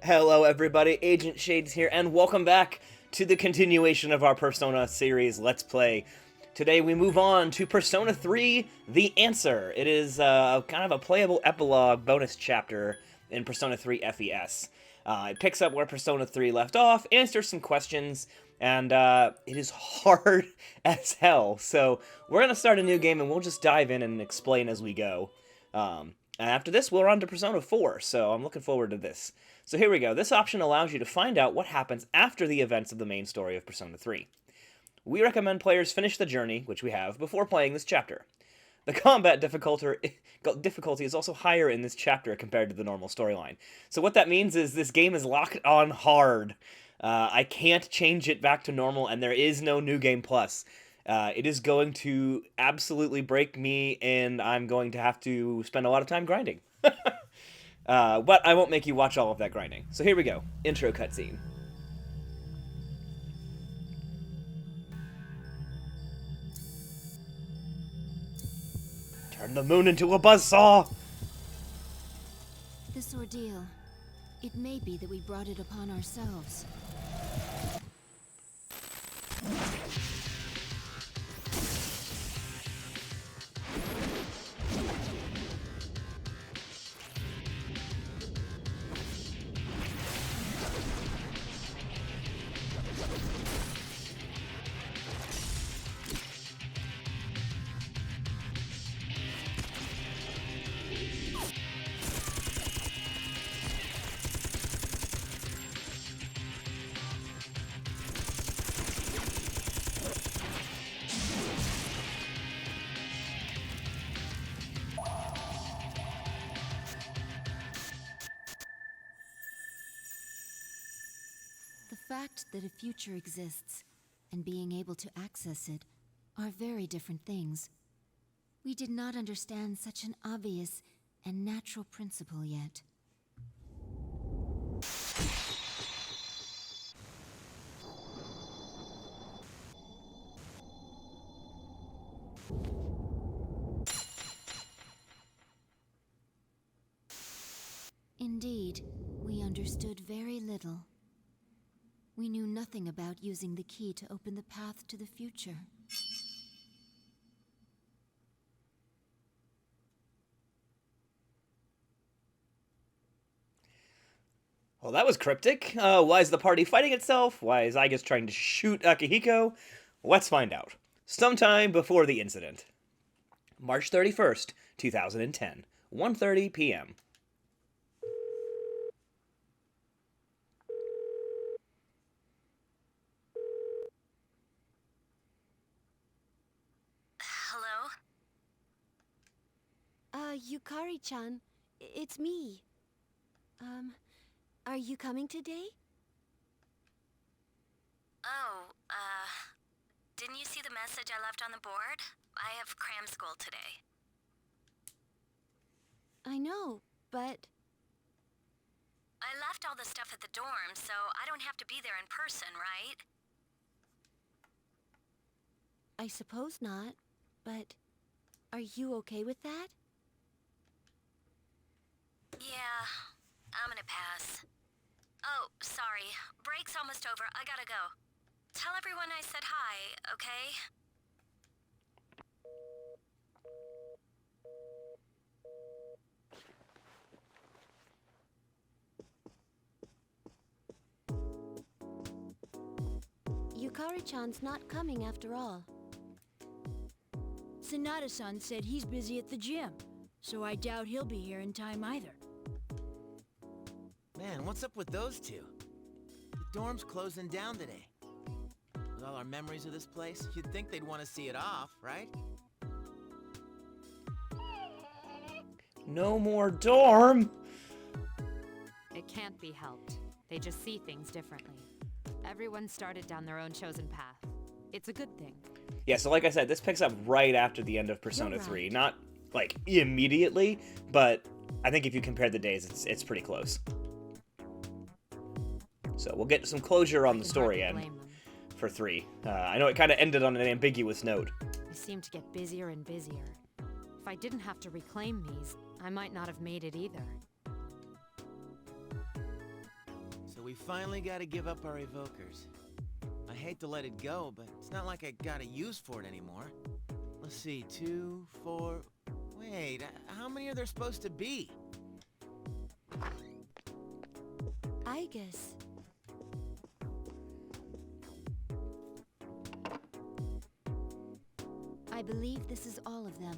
Hello everybody, AgentShades here, and welcome back to the continuation of our Persona series Let's Play. Today we move on to Persona 3, The Answer. It is kind of a playable epilogue bonus chapter in Persona 3 FES. It picks up where Persona 3 left off, answers some questions, and it is hard as hell. So we're going to start a new game and we'll just dive in and explain as we go. And after this, we're on to Persona 4, so I'm looking forward to this. So here we go. This option allows you to find out what happens after the events of the main story of Persona 3. We recommend players finish the journey, which we have, before playing this chapter. The combat difficulty is also higher in this chapter compared to the normal storyline. So what that means is this game is locked on hard. I can't change it back to normal, and there is no New Game Plus. It is going to absolutely break me, and I'm going to have to spend a lot of time grinding. But I won't make you watch all of that grinding. So here we go. Intro cutscene. Turn the moon into a buzzsaw! This ordeal, it may be that we brought it upon ourselves. The fact that a future exists and being able to access it are very different things. We did not understand such an obvious and natural principle yet. Indeed, we understood very little. We knew nothing about using the key to open the path to the future. Well, that was cryptic. Why is the party fighting itself? Why is Igus trying to shoot Akihiko? Let's find out. Sometime before the incident. March 31st, 2010, 1:30 p.m. Yukari-chan, it's me. Are you coming today? Oh, didn't you see the message I left on the board? I have cram school today. I know, but... I left all the stuff at the dorm, so I don't have to be there in person, right? I suppose not, but... Are you okay with that? Yeah, I'm gonna pass. Oh, sorry. Break's almost over. I gotta go. Tell everyone I said hi, okay? Yukari-chan's not coming after all. Sanada-san said he's busy at the gym, so I doubt he'll be here in time either. Man, what's up with those two? The dorm's closing down today. With all our memories of this place, you'd think they'd want to see it off, right? No more dorm! It can't be helped. They just see things differently. Everyone started down their own chosen path. It's a good thing. Yeah, so like I said, this picks up right after the end of Persona 3. Not, like, immediately, but I think if you compare the days, it's pretty close. So we'll get some closure on the story end for 3. I know it kind of ended on an ambiguous note. I seem to get busier and busier. If I didn't have to reclaim these, I might not have made it either. we finally gotta give up our evokers. I hate to let it go, but it's not like I got a use for it anymore. Let's see, 2, 4... Wait, how many are there supposed to be? I guess. I believe this is all of them.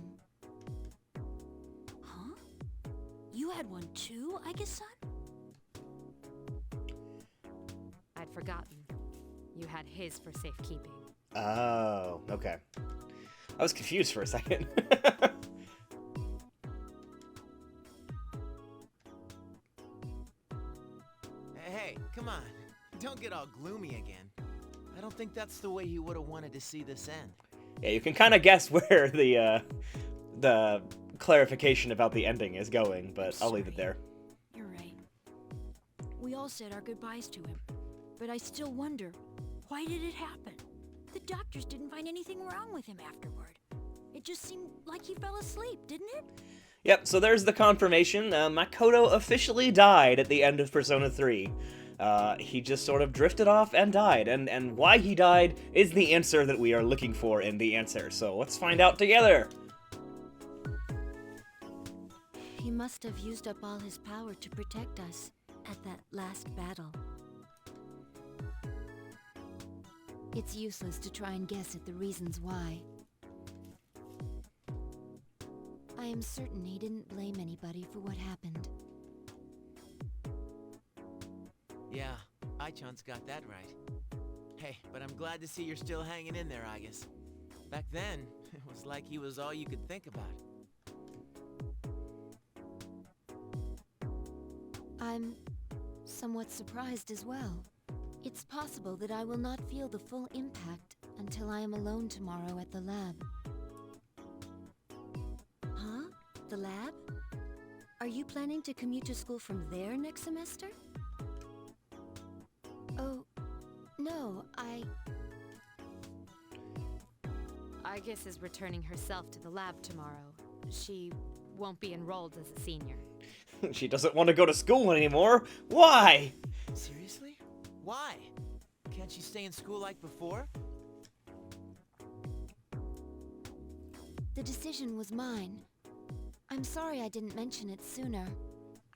Huh? You had one too, I guess, son? I'd forgotten. You had his for safekeeping. Oh, okay. I was confused for a second. Hey, come on. Don't get all gloomy again. I don't think that's the way you would have wanted to see this end. Yeah, you can kind of guess where the clarification about the ending is going, but I'll leave it there. You're right. We all said our goodbyes to him. But I still wonder, why did it happen? The doctors didn't find anything wrong with him afterward. It just seemed like he fell asleep, didn't it? Yep, so there's the confirmation. Makoto officially died at the end of Persona 3. He just sort of drifted off and died, and why he died is the answer that we are looking for in the answer, so let's find out together! He must have used up all his power to protect us at that last battle. It's useless to try and guess at the reasons why. I am certain he didn't blame anybody for what happened. Yeah, Ai-chan's got that right. Hey, but I'm glad to see you're still hanging in there, Agus. Back then, it was like he was all you could think about. I'm somewhat surprised as well. It's possible that I will not feel the full impact until I am alone tomorrow at the lab. Huh? The lab? Are you planning to commute to school from there next semester? Oh, no, Agus is returning herself to the lab tomorrow. She won't be enrolled as a senior. She doesn't want to go to school anymore. Why? Seriously? Why? Can't she stay in school like before? The decision was mine. I'm sorry I didn't mention it sooner.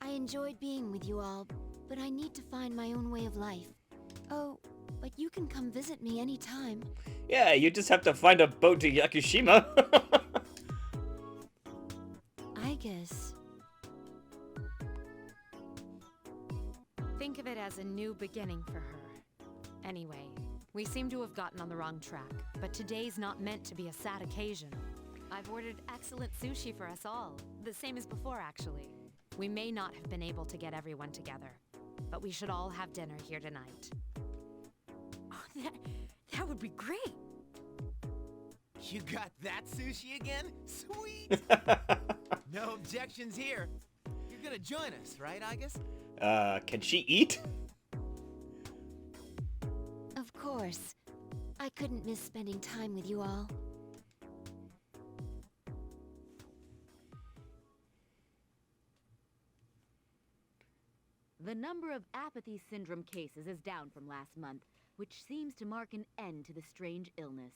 I enjoyed being with you all, but I need to find my own way of life. Oh, but you can come visit me anytime. Yeah, you just have to find a boat to Yakushima. I guess. Think of it as a new beginning for her. Anyway, we seem to have gotten on the wrong track, but today's not meant to be a sad occasion. I've ordered excellent sushi for us all, the same as before actually. We may not have been able to get everyone together, but we should all have dinner here tonight. Oh, that would be great. You got that sushi again? Sweet! No objections here. You're gonna join us, right, Agus? Can she eat? Of course. I couldn't miss spending time with you all. The number of apathy syndrome cases is down from last month, which seems to mark an end to the strange illness.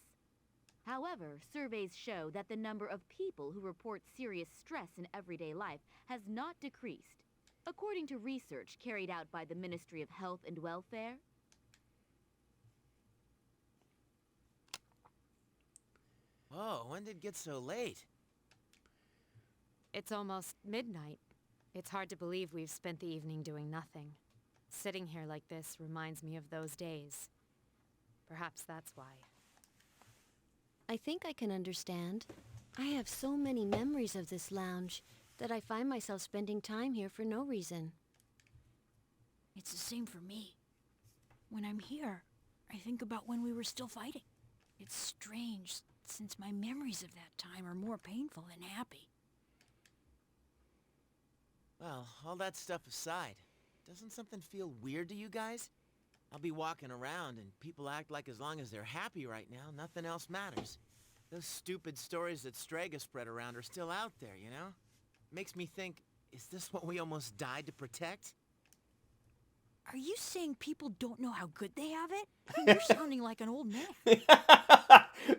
However, surveys show that the number of people who report serious stress in everyday life has not decreased, according to research carried out by the Ministry of Health and Welfare. Whoa, when did it get so late? It's almost midnight. It's hard to believe we've spent the evening doing nothing. Sitting here like this reminds me of those days. Perhaps that's why. I think I can understand. I have so many memories of this lounge that I find myself spending time here for no reason. It's the same for me. When I'm here, I think about when we were still fighting. It's strange, since my memories of that time are more painful than happy. Well, all that stuff aside, doesn't something feel weird to you guys? I'll be walking around and people act like as long as they're happy right now, nothing else matters. Those stupid stories that Strega spread around are still out there, you know? Makes me think, is this what we almost died to protect? Are you saying people don't know how good they have it? I mean, you're sounding like an old man.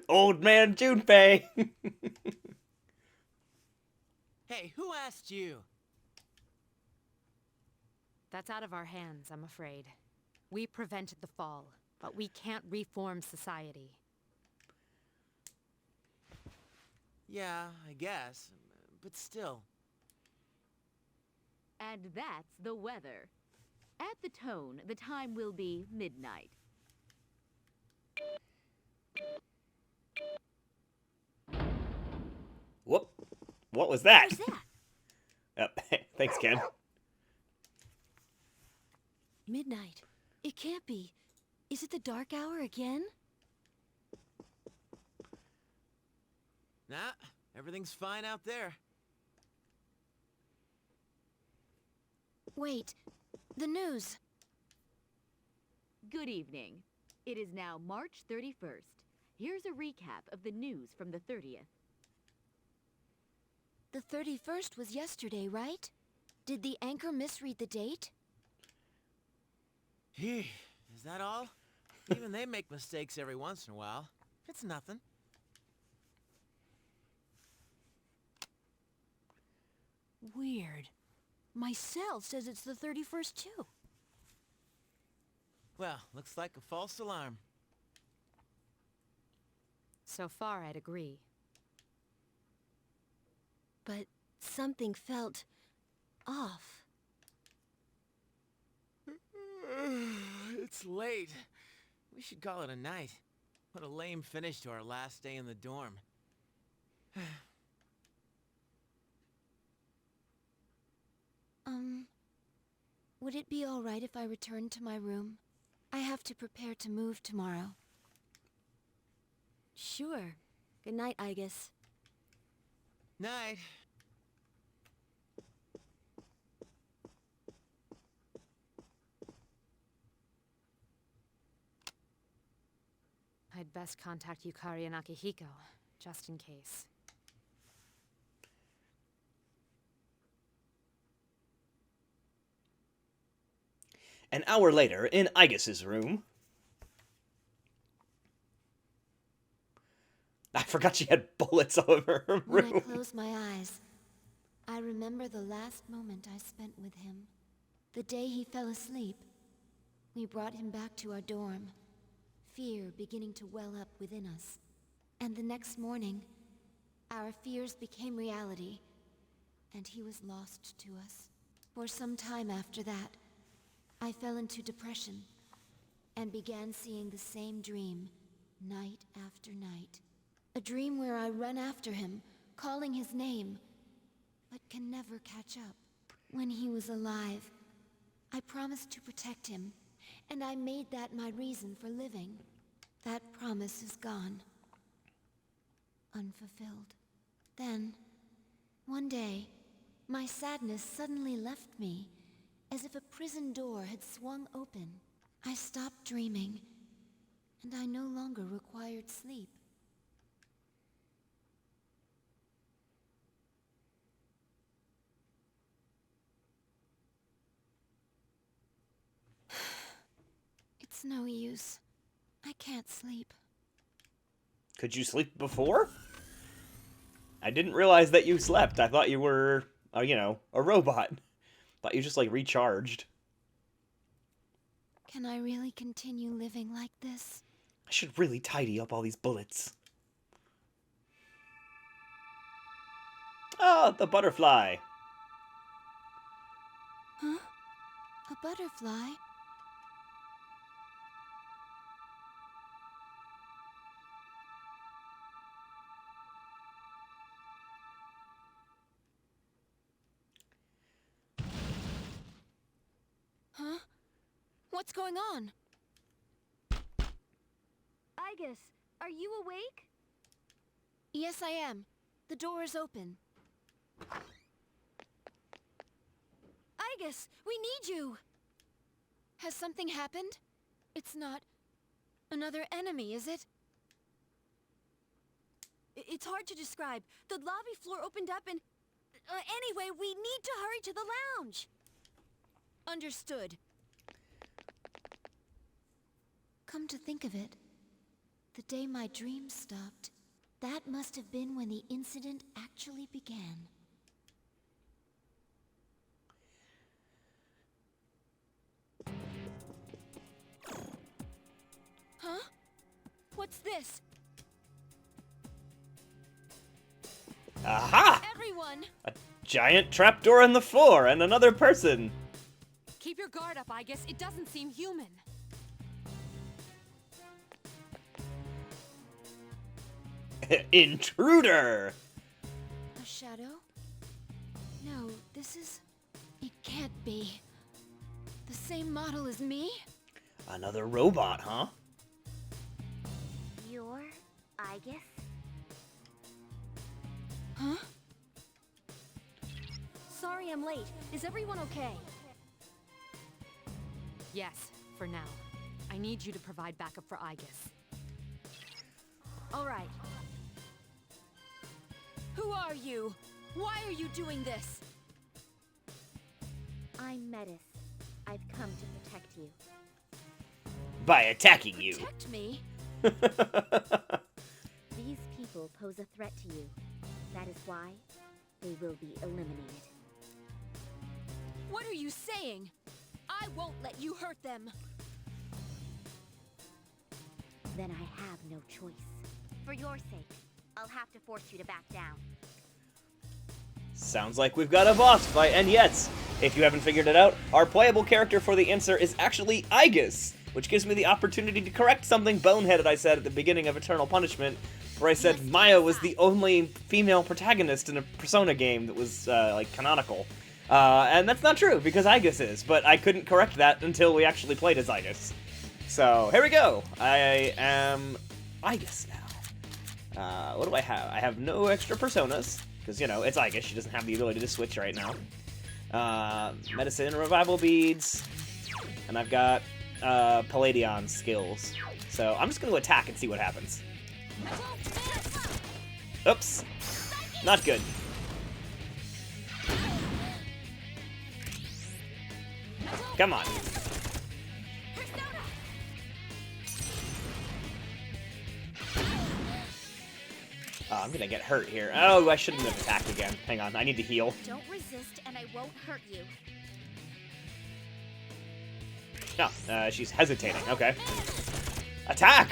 Old man Junpei. Hey, who asked you? That's out of our hands, I'm afraid. We prevented the fall, but we can't reform society. Yeah, I guess. But still. And that's the weather. At the tone, the time will be midnight. Whoop. What was that? What was that? Thanks, Ken. Midnight. It can't be. Is it the dark hour again? Nah, everything's fine out there. Wait. The news. Good evening. It is now March 31st. Here's a recap of the news from the 30th. The 31st was yesterday, right? Did the anchor misread the date? Is that all? Even they make mistakes every once in a while. It's nothing. Weird. My cell says it's the 31st too. Well, looks like a false alarm. So far, I'd agree. But something felt off. It's late. We should call it a night. What a lame finish to our last day in the dorm. Would it be all right if I returned to my room? I have to prepare to move tomorrow. Sure. Good night, Igus. Night. I'd best contact Yukari and Akihiko, just in case. An hour later, in Igus's room... I forgot she had bullets all over her When I room. close my eyes, I remember the last moment I spent with him. The day he fell asleep. We brought him back to our dorm, fear beginning to well up within us. And the next morning, our fears became reality, and he was lost to us. For some time after that, I fell into depression, and began seeing the same dream, night after night. A dream where I run after him, calling his name, but can never catch up. When he was alive, I promised to protect him, and I made that my reason for living. That promise is gone. Unfulfilled. Then, one day, my sadness suddenly left me, as if a prison door had swung open. I stopped dreaming, and I no longer required sleep. It's no use. I can't sleep. Could you sleep before? I didn't realize that you slept. I thought you were, a robot. Thought you just, recharged. Can I really continue living like this? I should really tidy up all these bullets. Ah, the butterfly. Huh? A butterfly? Huh? What's going on? Igus, are you awake? Yes, I am. The door is open. Igus, we need you! Has something happened? It's not another enemy, is it? It's hard to describe. The lobby floor opened up and... anyway, we need to hurry to the lounge. Understood. Come to think of it, the day my dreams stopped, that must have been when the incident actually began. Huh? What's this? Aha! Everyone! A giant trapdoor in the floor and another person. Keep your guard up, I guess. It doesn't seem human. Intruder! A shadow? No, this is... It can't be. The same model as me? Another robot, huh? You're Igus? Huh? Sorry I'm late. Is everyone okay? Yes, for now. I need you to provide backup for Igus. All right. Who are you? Why are you doing this? I'm Metis. I've come to protect you. By attacking you. Protect me? These people pose a threat to you. That is why they will be eliminated. What are you saying? I won't let you hurt them. Then I have no choice. For your sake, I'll have to force you to back down. Sounds like we've got a boss fight, and yes, if you haven't figured it out, our playable character for the answer is actually Igus, which gives me the opportunity to correct something boneheaded I said at the beginning of Eternal Punishment, where I said Maya was the only female protagonist in a Persona game that was, like, canonical. And that's not true, because Igus is, but I couldn't correct that until we actually played as Igus. So, here we go! I am Igus now. What do I have? I have no extra Personas, because, you know, it's Igus, she doesn't have the ability to switch right now. Medicine, Revival Beads, and I've got, Palladion skills. So, I'm just gonna attack and see what happens. Oops. Not good. Come on. Oh, I'm gonna get hurt here. Oh, I shouldn't have attacked again. Hang on, I need to heal. Don't resist and I won't hurt you. No, she's hesitating. Okay. Attack!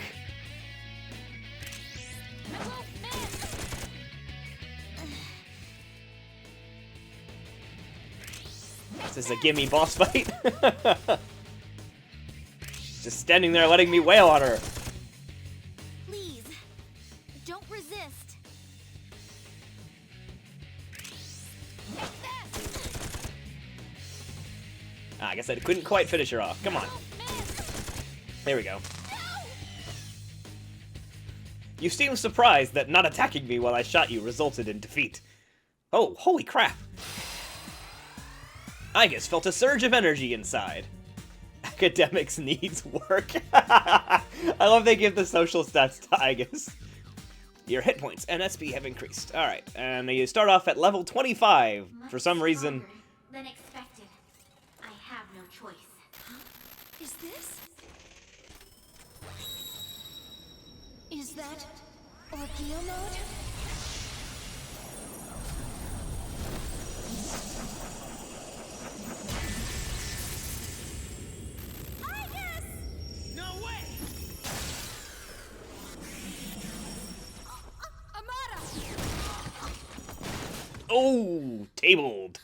This is a gimme boss fight. She's just standing there letting me wail on her. Please, don't resist. I guess I couldn't quite finish her off. Come on. There we go. You seem surprised that not attacking me while I shot you resulted in defeat. Oh, holy crap. Igus felt a surge of energy inside. Academics needs work. I love they give the social stats to Igus. Your hit points and SP have increased. Alright, and you start off at level 25. For some reason... Than expected. I have no choice. Is this? Is that Ordeal mode? No way! Oh, tabled.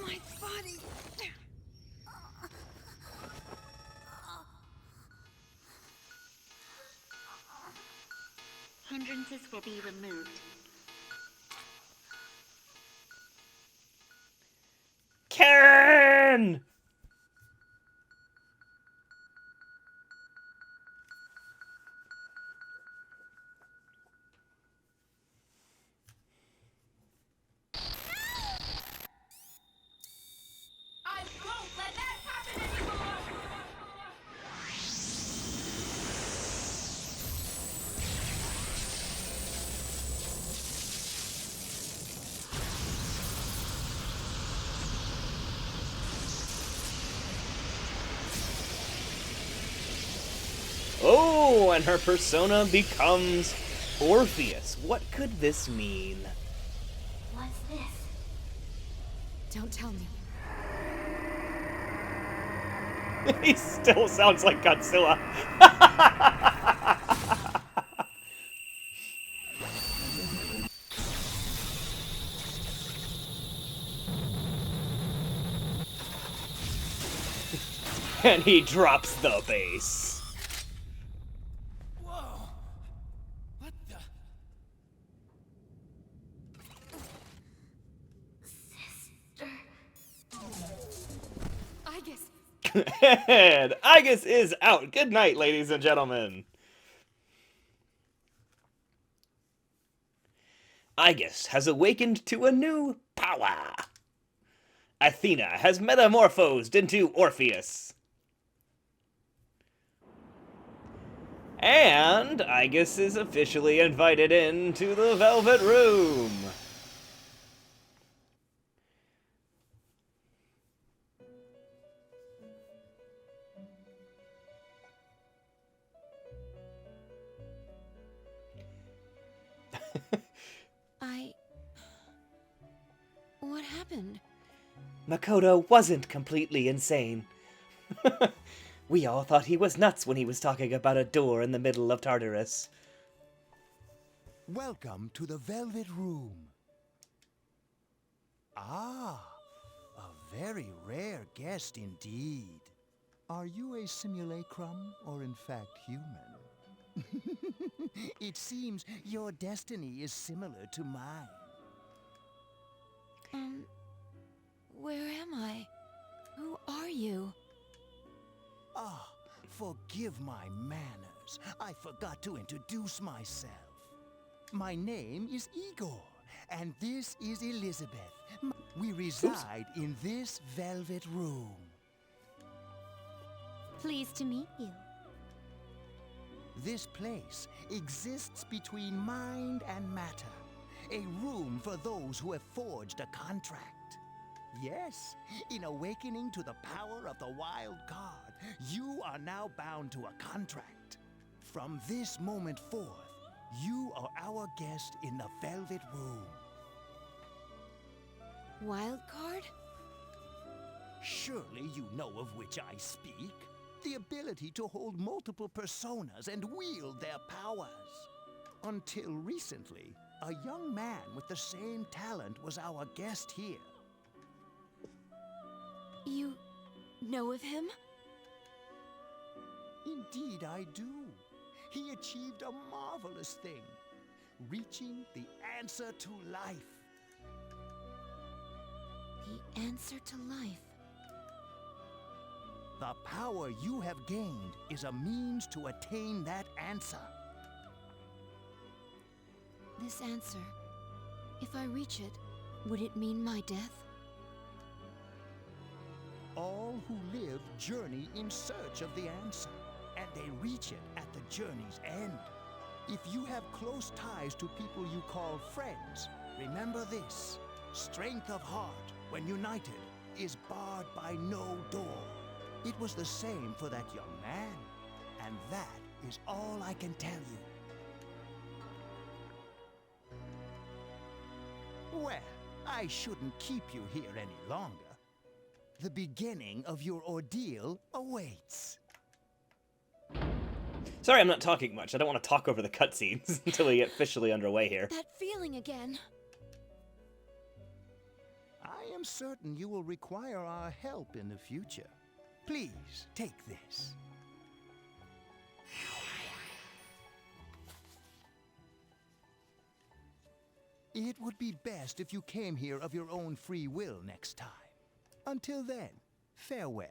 My body. Hindrances will be removed. Karen! I won't let that happen anymore! Oh, and her persona becomes Orpheus. What could this mean? What's this? Don't tell me. He still sounds like Godzilla. And he drops the bass. Whoa! What the? I guess. And Igus is out. Good night, ladies and gentlemen. Igus has awakened to a new power. Athena has metamorphosed into Orpheus. And Igus is officially invited into the Velvet Room. What happened? Makoto wasn't completely insane. We all thought he was nuts when he was talking about a door in the middle of Tartarus. Welcome to the Velvet Room. Ah, a very rare guest indeed. Are you a simulacrum or in fact human? It seems your destiny is similar to mine. Where am I? Who are you? Ah, forgive my manners. I forgot to introduce myself. My name is Igor, and this is Elizabeth. We reside in this velvet room. Pleased to meet you. This place exists between mind and matter. A room for those who have forged a contract. Yes, in awakening to the power of the wild card, you are now bound to a contract. From this moment forth, you are our guest in the Velvet Room. Wild card? Surely you know of which I speak. The ability to hold multiple personas and wield their powers. Until recently, a young man with the same talent was our guest here. You know of him? Indeed I do. He achieved a marvelous thing, reaching the answer to life. The answer to life. The power you have gained is a means to attain that answer. This answer, if I reach it, would it mean my death? All who live journey in search of the answer, and they reach it at the journey's end. If you have close ties to people you call friends, remember this: strength of heart, when united, is barred by no door. It was the same for that young man, and that is all I can tell you. Well, I shouldn't keep you here any longer. The beginning of your ordeal awaits. Sorry, I'm not talking much. I don't want to talk over the cutscenes until we get officially underway here. That feeling again. I am certain you will require our help in the future. Please, take this. It would be best if you came here of your own free will next time. Until then, farewell.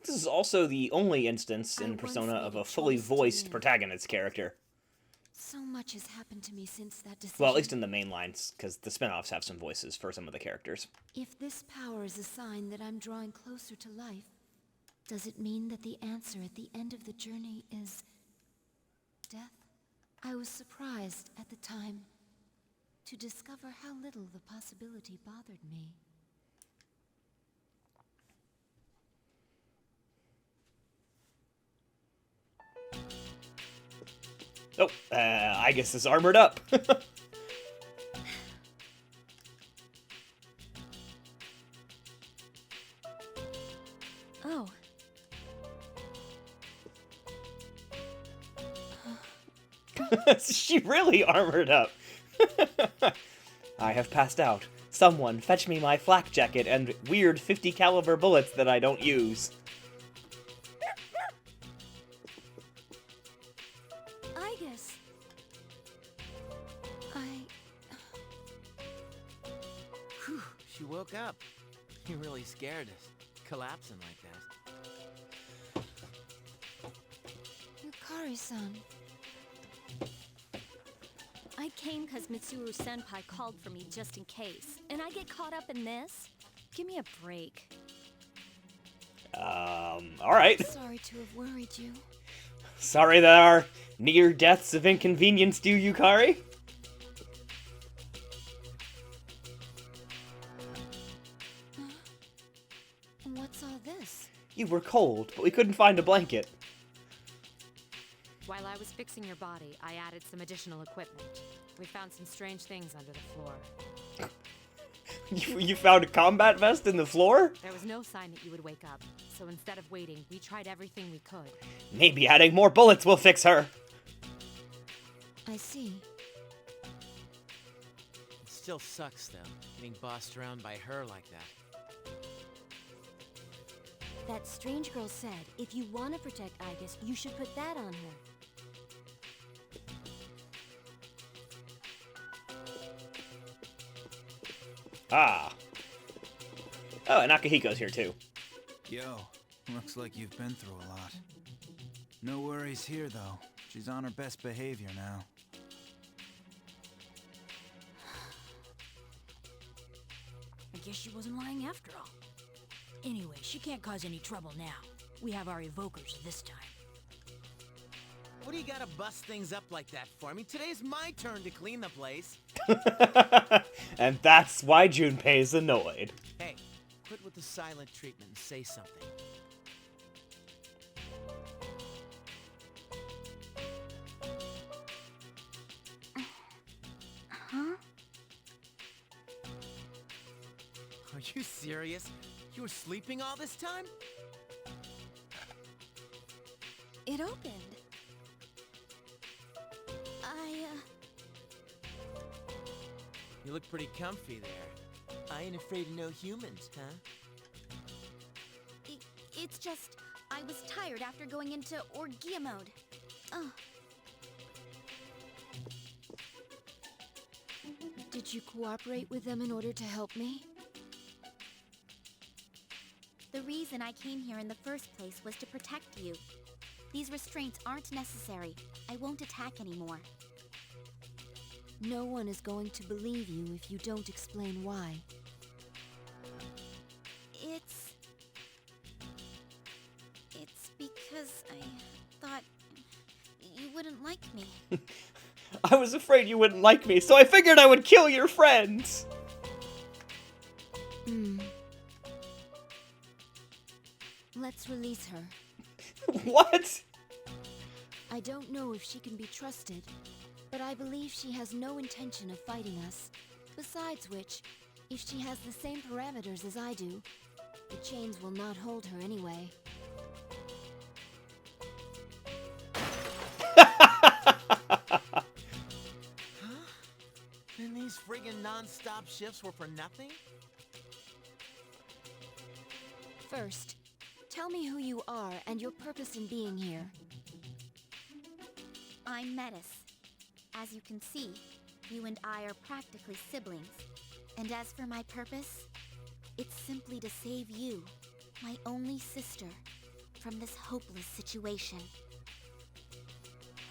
This is also the only instance I in once Persona made of a a fully choice to voiced live. protagonist character. So much has happened to me since that decision. Well, at least in the main lines, because the spin-offs have some voices for some of the characters. If this power is a sign that I'm drawing closer to life, does it mean that the answer at the end of the journey is death? I was surprised at the time to discover how little the possibility bothered me. Oh, Agus is armored up. Oh, She really armored up. I have passed out. Someone fetch me my flak jacket and weird 50 caliber bullets that I don't use. Igus. Whew, she woke up. You really scared us, collapsing like that. Yukari-san. I came because Mitsuru-senpai called for me just in case, and I get caught up in this? Give me a break. Alright. Sorry to have worried you. Sorry that our near deaths have inconvenienced you, Yukari. And what's all this? You were cold, but we couldn't find a blanket. While I was fixing your body, I added some additional equipment. We found some strange things under the floor. You found a combat vest in the floor? There was no sign that you would wake up, so instead of waiting, we tried everything we could. Maybe adding more bullets will fix her. I see. It still sucks, though, getting bossed around by her like that. That strange girl said, if you want to protect Igus, you should put that on her. Ah. Oh, and Akihiko's here too. Yo, looks like you've been through a lot. No worries here, though. She's on her best behavior now. I guess she wasn't lying after all. Anyway, she can't cause any trouble now. We have our evokers this time. What do you gotta bust things up like that for? I mean, today's my turn to clean the place. And that's why Junpei's annoyed. Hey, quit with the silent treatment and say something. Huh? Are you serious? You were sleeping all this time? It opened. You look pretty comfy there. I ain't afraid of no humans, huh? It's just, I was tired after going into Orgia mode. Oh. Did you cooperate with them in order to help me? The reason I came here in the first place was to protect you. These restraints aren't necessary. I won't attack anymore. No one is going to believe you if you don't explain why. It's because I thought you wouldn't like me. I was afraid you wouldn't like me, so I figured I would kill your friends. Let's release her. What? I don't know if she can be trusted, but I believe she has no intention of fighting us. Besides which, if she has the same parameters as I do, the chains will not hold her anyway. Huh? Then these friggin' non-stop shifts were for nothing? First, tell me who you are and your purpose in being here. I'm Metis. As you can see, you and I are practically siblings. And as for my purpose, it's simply to save you, my only sister, from this hopeless situation.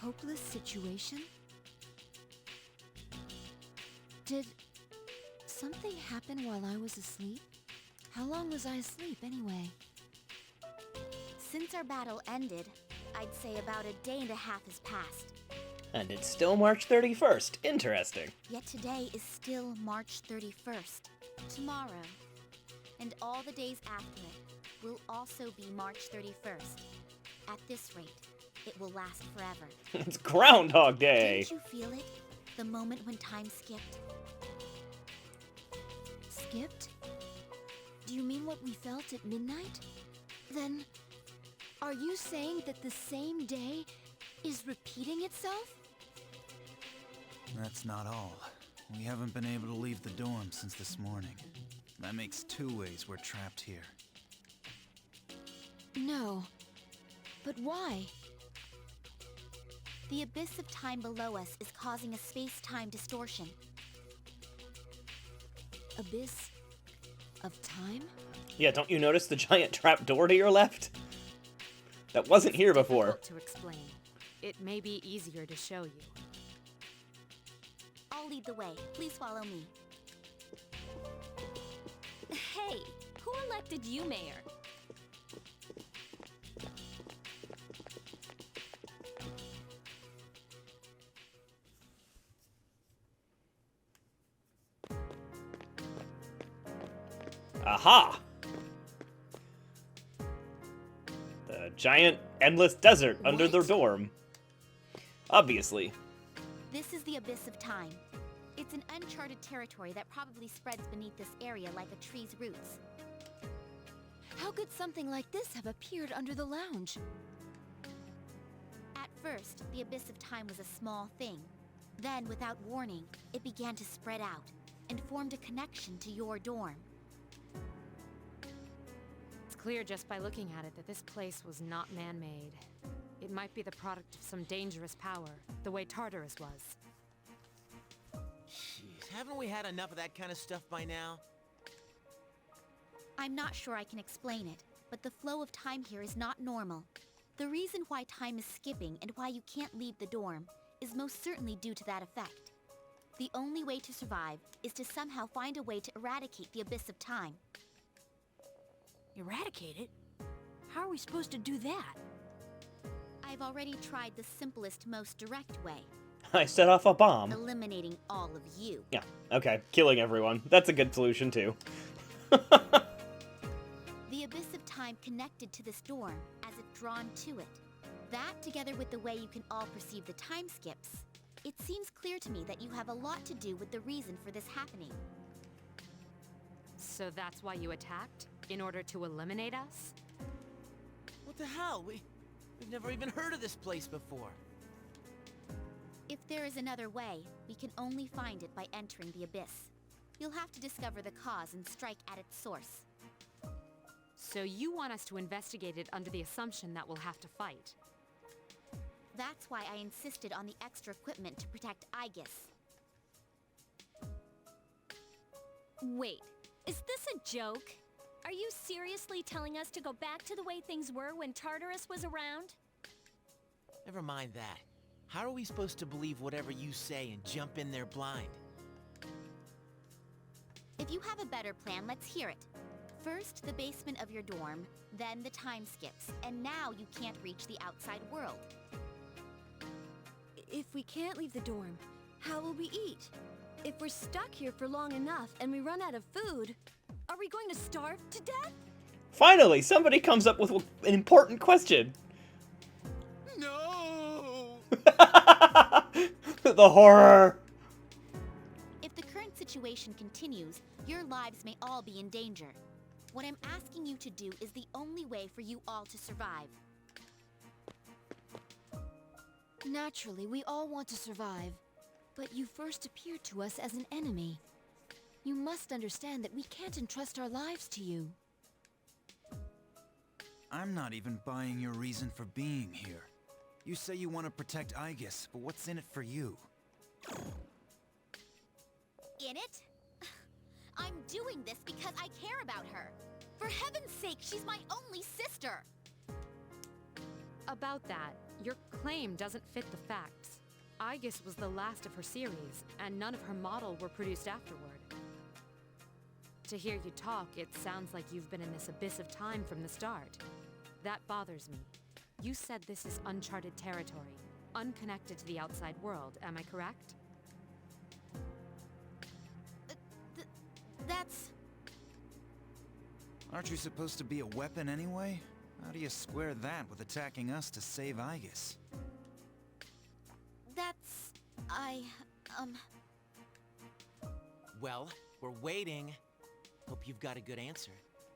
Hopeless situation? Did something happen while I was asleep? How long was I asleep anyway? Since our battle ended, I'd say about a day and a half has passed. And it's still March 31st. Interesting. Yet today is still March 31st. Tomorrow, and all the days after it, will also be March 31st. At this rate, it will last forever. It's Groundhog Day. Didn't you feel it? The moment when time skipped? Skipped? Do you mean what we felt at midnight? Then, are you saying that the same day is repeating itself? That's not all. We haven't been able to leave the dorm since this morning. That makes 2 ways we're trapped here. No. But why? The abyss of time below us is causing a space-time distortion. Abyss of time? Yeah, don't you notice the giant trap door to your left? That wasn't here before. Difficult to explain. It may be easier to show you. I'll lead the way. Please follow me. Hey, who elected you mayor? Aha! The giant endless desert under the What? dorm. Obviously. This is the abyss of time. It's an uncharted territory that probably spreads beneath this area like a tree's roots. How could something like this have appeared under the lounge? At first, the abyss of time was a small thing. Then, without warning, it began to spread out and formed a connection to your dorm. It's clear just by looking at it that this place was not man-made. It might be the product of some dangerous power, the way Tartarus was. Jeez, haven't we had enough of that kind of stuff by now? I'm not sure I can explain it, but the flow of time here is not normal. The reason why time is skipping and why you can't leave the dorm is most certainly due to that effect. The only way to survive is to somehow find a way to eradicate the abyss of time. Eradicate it? How are we supposed to do that? I've already tried the simplest, most direct way, I set off a bomb. eliminating all of you. Yeah, okay. Killing everyone. That's a good solution, too. The abyss of time connected to this dorm, as if drawn to it. That, together with the way you can all perceive the time skips, it seems clear to me that you have a lot to do with the reason for this happening. So that's why you attacked? In order to eliminate us? What the hell? We've never even heard of this place before. If there is another way, we can only find it by entering the abyss. You'll have to discover the cause and strike at its source. So you want us to investigate it under the assumption that we'll have to fight? That's why I insisted on the extra equipment to protect Aegis. Wait, is this a joke? Are you seriously telling us to go back to the way things were when Tartarus was around? Never mind that. How are we supposed to believe whatever you say and jump in there blind? If you have a better plan, let's hear it. First, the basement of your dorm, then the time skips, and now you can't reach the outside world. If we can't leave the dorm, how will we eat? If we're stuck here for long enough and we run out of food, are we going to starve to death? Finally, somebody comes up with an important question. No! The horror! If the current situation continues, your lives may all be in danger. What I'm asking you to do is the only way for you all to survive. Naturally, we all want to survive. But you first appeared to us as an enemy. You must understand that we can't entrust our lives to you. I'm not even buying your reason for being here. You say you want to protect Aegis, but what's in it for you? In it? I'm doing this because I care about her. For heaven's sake, she's my only sister! About that, your claim doesn't fit the facts. Aegis was the last of her series, and none of her model were produced afterward. To hear you talk, it sounds like you've been in this abyss of time from the start. That bothers me. You said this is uncharted territory, unconnected to the outside world, am I correct? That's... Aren't you supposed to be a weapon anyway? How do you square that with attacking us to save Aegis? That's... Well, we're waiting. Hope you've got a good answer.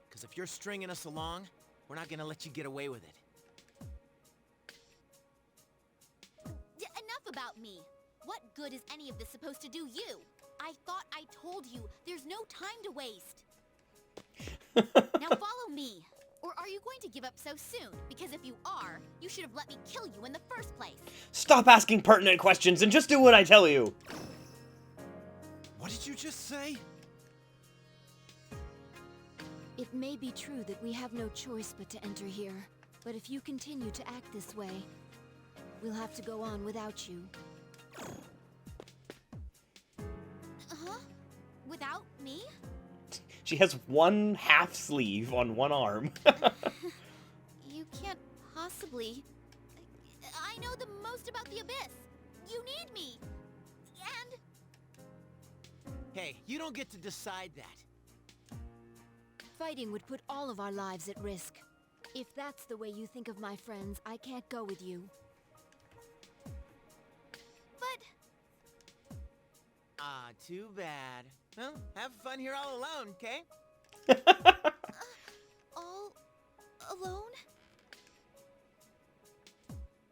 Because if you're stringing us along, we're not gonna let you get away with it. Enough about me. What good is any of this supposed to do you? I thought I told you, there's no time to waste. Now follow me. Or are you going to give up so soon? Because if you are, you should have let me kill you in the first place. Stop asking pertinent questions and just do what I tell you. What did you just say? It may be true that we have no choice but to enter here, but if you continue to act this way, we'll have to go on without you. Huh? Without me? She has one half sleeve on one arm. You can't possibly... I know the most about the Abyss. You need me. And... Hey, you don't get to decide that. Fighting would put all of our lives at risk. If that's the way you think of my friends, I can't go with you. But... Ah, too bad. Well, have fun here all alone, okay? all... alone?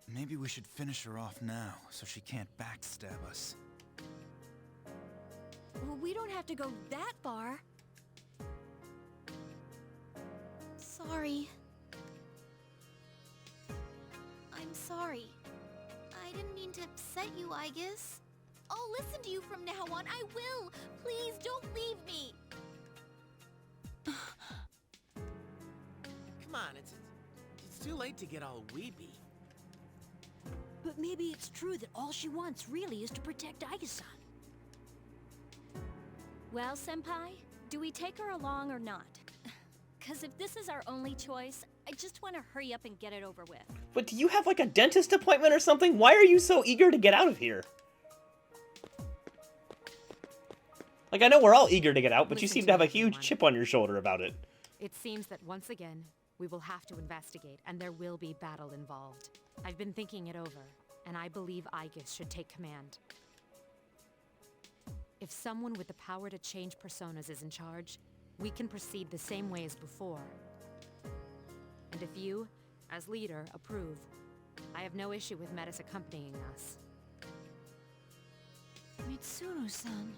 Maybe we should finish her off now, so she can't backstab us. Well, we don't have to go that far. Sorry. I'm sorry. I didn't mean to upset you, I guess. I'll listen to you from now on. I will. Please don't leave me. Come on, it's too late to get all weepy. But maybe it's true that all she wants really is to protect Aigis-san. Well, Senpai, do we take her along or not? Because if this is our only choice, I just want to hurry up and get it over with. But do you have like a dentist appointment or something? Why are you so eager to get out of here? Like, I know we're all eager to get out, but you seem to have a huge chip on your shoulder about it. It seems that once again, we will have to investigate, and there will be battle involved. I've been thinking it over, and I believe Aegis should take command. If someone with the power to change personas is in charge, we can proceed the same way as before. And if you, as leader, approve, I have no issue with Metis accompanying us. Mitsuru-san.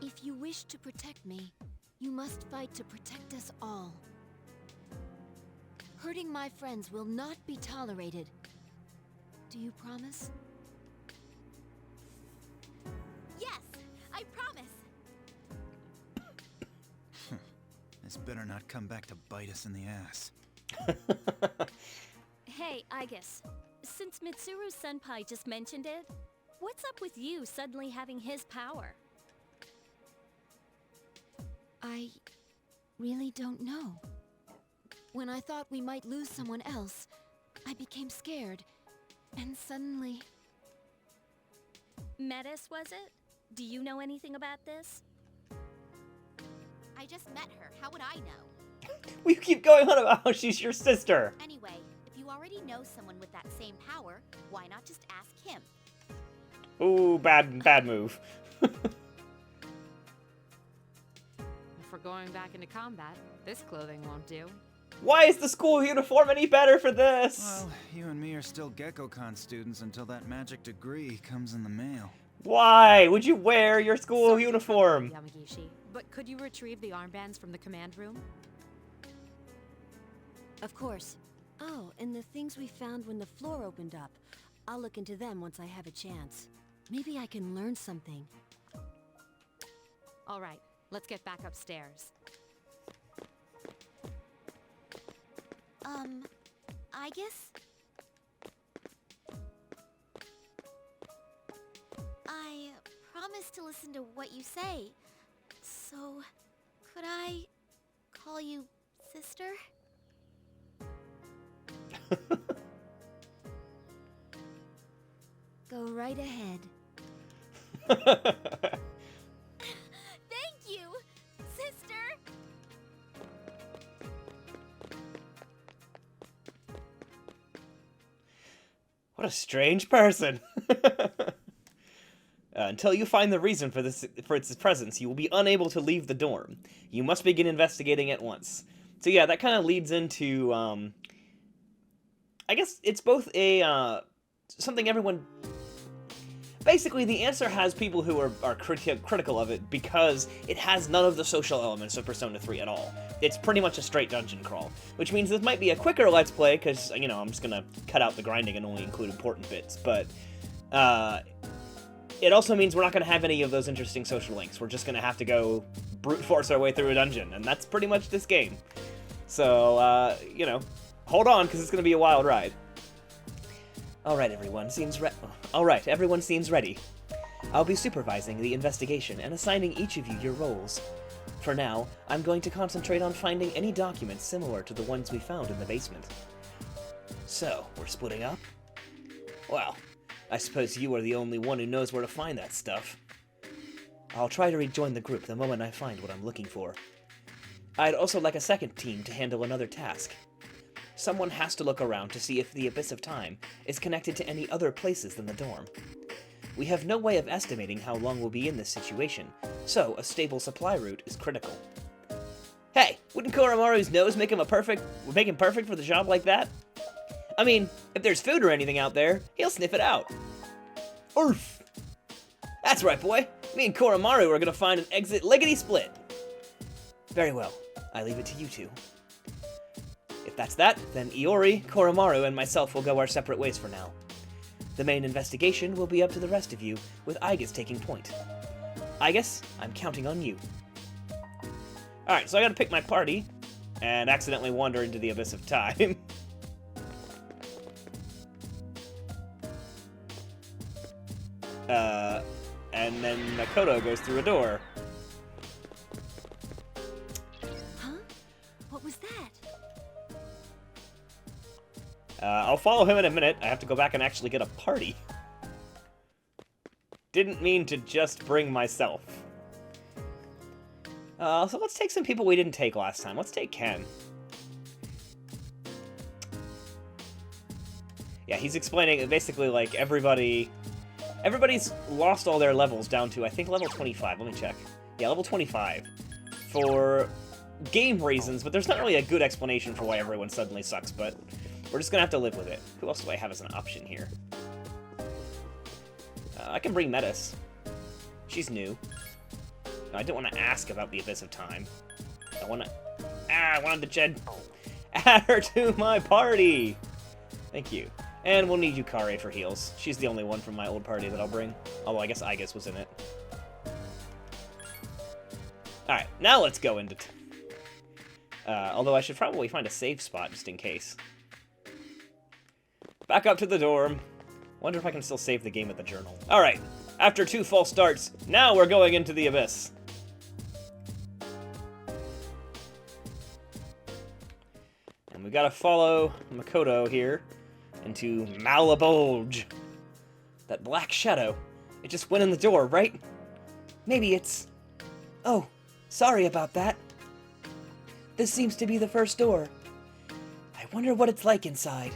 If you wish to protect me, you must fight to protect us all. Hurting my friends will not be tolerated. Do you promise? Yes, I promise. This better not come back to bite us in the ass. Hey, Aigis, since Mitsuru Senpai just mentioned it, what's up with you suddenly having his power? I really don't know. When I thought we might lose someone else, I became scared, and suddenly... Metis, was it? Do you know anything about this? I just met her. How would I know? We keep going on about how she's your sister. Anyway, if you already know someone with that same power, why not just ask him? Ooh, bad move. If we're going back into combat, this clothing won't do. Why is the school uniform any better for this? Well, you and me are still GeckoCon students until that magic degree comes in the mail. Why would you wear your school uniform? Yamagishi, but could you retrieve the armbands from the command room? Of course. Oh, and the things we found when the floor opened up. I'll look into them once I have a chance. Maybe I can learn something. All right, let's get back upstairs. I guess... I promise to listen to what you say. So, could I call you sister? Go right ahead. What a strange person. Until you find the reason for its presence, you will be unable to leave the dorm. You must begin investigating at once. So yeah, that kind of leads into, I guess it's both a, something everyone... Basically, the answer has people who are critical of it because it has none of the social elements of Persona 3 at all. It's pretty much a straight dungeon crawl, which means this might be a quicker Let's Play, because, you know, I'm just gonna cut out the grinding and only include important bits, but, it also means we're not gonna have any of those interesting social links. We're just gonna have to go brute force our way through a dungeon, and that's pretty much this game. So, you know, hold on, because it's gonna be a wild ride. Alright, everyone seems ready. I'll be supervising the investigation and assigning each of you your roles. For now, I'm going to concentrate on finding any documents similar to the ones we found in the basement. So, we're splitting up? Well, I suppose you are the only one who knows where to find that stuff. I'll try to rejoin the group the moment I find what I'm looking for. I'd also like a second team to handle another task. Someone has to look around to see if the Abyss of Time is connected to any other places than the dorm. We have no way of estimating how long we'll be in this situation, so a stable supply route is critical. Hey, wouldn't Koromaru's nose make him perfect for the job like that? I mean, if there's food or anything out there, he'll sniff it out. Oof! That's right, boy. Me and Koromaru are gonna find an exit lickety-split. Very well. I leave it to you two. If that's that, then Iori, Koromaru, and myself will go our separate ways for now. The main investigation will be up to the rest of you, with Aigis taking point. Aigis, I'm counting on you. Alright, so I gotta pick my party, and accidentally wander into the Abyss of Time. And then Makoto goes through a door. Huh? What was that? I'll follow him in a minute. I have to go back and actually get a party. Didn't mean to just bring myself. So let's take some people we didn't take last time. Let's take Ken. Yeah, he's explaining basically like everybody's lost all their levels down to, I think, level 25. Let me check. Yeah, level 25. For game reasons, but there's not really a good explanation for why everyone suddenly sucks, but we're just gonna have to live with it. Who else do I have as an option here? I can bring Metis. She's new. No, I don't want to ask about the Abyss of Time. I wanted to add her to my party! Thank you. And we'll need Yukari for heals. She's the only one from my old party that I'll bring. Although I guess Aigis was in it. Alright, now let's go into... although I should probably find a safe spot just in case. Back up to the dorm. Wonder if I can still save the game with the journal. Alright, after 2 false starts, now we're going into the Abyss. And we gotta follow Makoto here into Malabulge. That black shadow. It just went in the door, right? Maybe it's... Oh, sorry about that. This seems to be the first door. I wonder what it's like inside.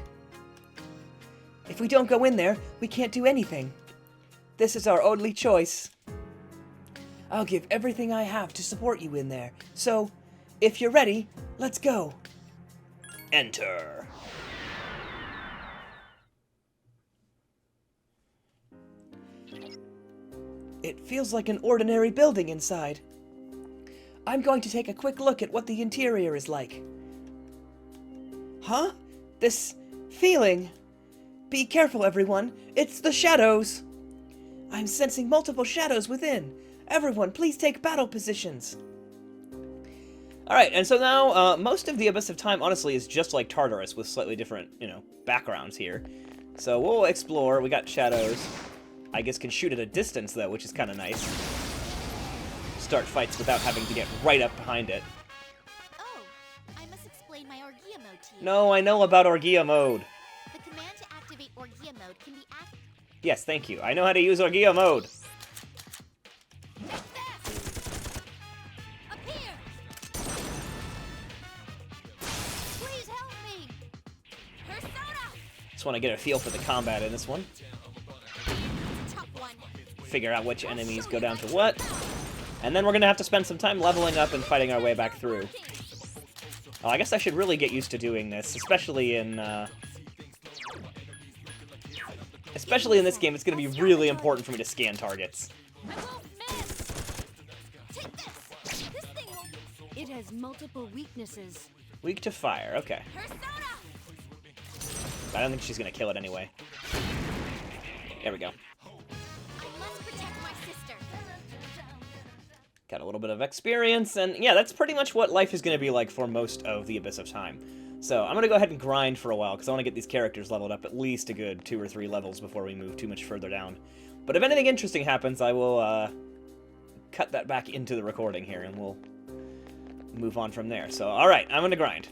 If we don't go in there, we can't do anything. This is our only choice. I'll give everything I have to support you in there. So, if you're ready, let's go. Enter. It feels like an ordinary building inside. I'm going to take a quick look at what the interior is like. Huh? This feeling... Be careful, everyone. It's the shadows. I'm sensing multiple shadows within. Everyone, please take battle positions. Alright, and so now, most of the Abyss of Time, honestly, is just like Tartarus, with slightly different, backgrounds here. So we'll explore. We got shadows. I guess can shoot at a distance, though, which is kind of nice. Start fights without having to get right up behind it. Oh, I must explain my Orgia mode to you. No, I know about Orgia mode. The command to activate Orgia mode can be activated. Yes, thank you. I know how to use Orgia mode. Up here! Please help me! Persona! Just want to get a feel for the combat in this one. Tough one. Figure out which enemies go down to what. And then we're going to have to spend some time leveling up and fighting our way back through. Oh, I guess I should really get used to doing this, especially in this game. It's going to be really important for me to scan targets. I won't miss. Take this. This thing will... It has multiple weaknesses. Weak to fire, okay. Persona! I don't think she's going to kill it anyway. There we go. I must protect my sister. Got a little bit of experience, and yeah, that's pretty much what life is going to be like for most of the Abyss of Time. So I'm going to go ahead and grind for a while, because I want to get these characters leveled up at least a good 2 or 3 levels before we move too much further down. But if anything interesting happens, I will cut that back into the recording here, and we'll move on from there. So, alright, I'm going to grind.